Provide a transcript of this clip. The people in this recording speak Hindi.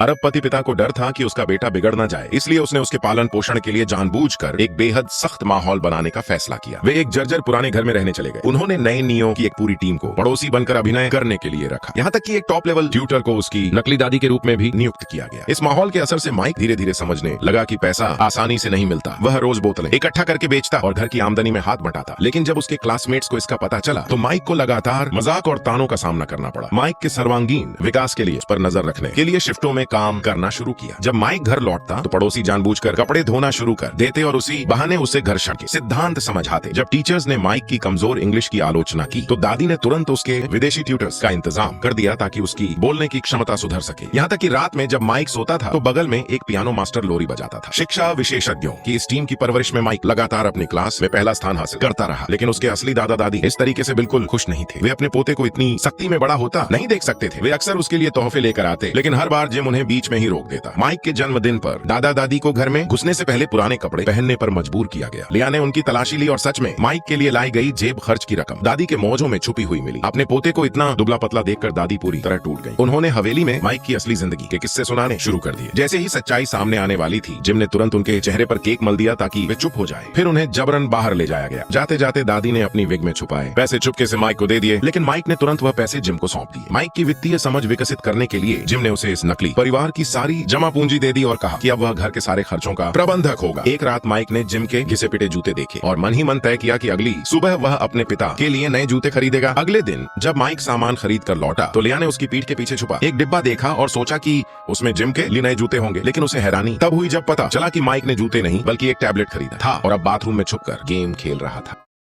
अरबपति पिता को डर था कि उसका बेटा बिगड़ ना जाए, इसलिए उसने उसके पालन पोषण के लिए जानबूझकर एक बेहद सख्त माहौल बनाने का फैसला किया। वे एक जर्जर पुराने घर में रहने चले गए। उन्होंने नए नियो की एक पूरी टीम को पड़ोसी बनकर अभिनय करने के लिए रखा। यहाँ तक कि एक टॉप लेवल ट्यूटर को उसकी नकली दादी के रूप में भी नियुक्त किया गया। इस माहौल के असर से माइक धीरे धीरे समझने लगा कि पैसा आसानी से नहीं मिलता। वह रोज बोतलें इकट्ठा करके बेचता और घर की आमदनी में हाथ बटाता। लेकिन जब उसके क्लासमेट्स को इसका पता चला तो माइक को लगातार मजाक और तानों का सामना करना पड़ा। माइक के सर्वांगीण विकास के लिए उस पर नजर रखने के लिए शिफ्टों में काम करना शुरू किया। जब माइक घर लौटता तो पड़ोसी जानबूझकर कपड़े धोना शुरू कर देते और उसी बहाने उसे घर्षण के सिद्धांत समझाते। जब टीचर्स ने माइक की कमजोर इंग्लिश की आलोचना की तो दादी ने तुरंत उसके विदेशी ट्यूटर्स का इंतजाम कर दिया ताकि उसकी बोलने की क्षमता सुधर सके। यहाँ तक कि रात में जब माइक सोता था तो बगल में एक पियानो मास्टर लोरी बजाता था। शिक्षा विशेषज्ञों की इस टीम की परवरिश में माइक लगातार अपनी क्लास में पहला स्थान हासिल करता रहा। लेकिन उसके असली दादा दादी इस तरीके से बिल्कुल खुश नहीं थे। वे अपने पोते को इतनी सख्ती में बड़ा होता नहीं देख सकते थे। वे अक्सर उसके लिए तोहफे लेकर आते, लेकिन हर बार जिम उन्हें बीच में ही रोक देता। माइक के जन्मदिन पर दादा दादी को घर में घुसने से पहले पुराने कपड़े पहनने पर मजबूर किया गया। लिया ने उनकी तलाशी ली और सच में माइक के लिए लाई गई जेब खर्च की रकम दादी के मौजों में छुपी हुई मिली। अपने पोते को इतना दुबला पतला देखकर दादी पूरी तरह टूट गई। उन्होंने हवेली में माइक की असली जिंदगी के किस्से सुनाने शुरू कर दिए। जैसे ही सच्चाई सामने आने वाली थी, जिम ने तुरंत उनके चेहरे पर केक मल दिया ताकि वे चुप हो जाए। फिर उन्हें जबरन बाहर ले जाया गया। जाते जाते दादी ने अपनी विग में छुपाए पैसे चुपके से माइक को दे दिए, लेकिन माइक ने तुरंत वह पैसे जिम को सौंप दिए। माइक की वित्तीय समझ विकसित करने के लिए जिम ने उसे इस नकली परिवार की सारी जमा पूंजी दे दी और कहा कि अब वह घर के सारे खर्चों का प्रबंधक होगा। एक रात माइक ने जिम के घिसे पिटे जूते देखे और मन ही मन तय किया कि अगली सुबह वह अपने पिता के लिए नए जूते खरीदेगा। अगले दिन जब माइक सामान खरीद कर लौटा तो लिया ने उसकी पीठ के पीछे छुपा एक डिब्बा देखा और सोचा कि उसमें जिम के लिए नए जूते होंगे। लेकिन उसे हैरानी तब हुई जब पता चला कि माइक ने जूते नहीं बल्कि एक टैबलेट खरीदा था और अब बाथरूम में छुपकर गेम खेल रहा था।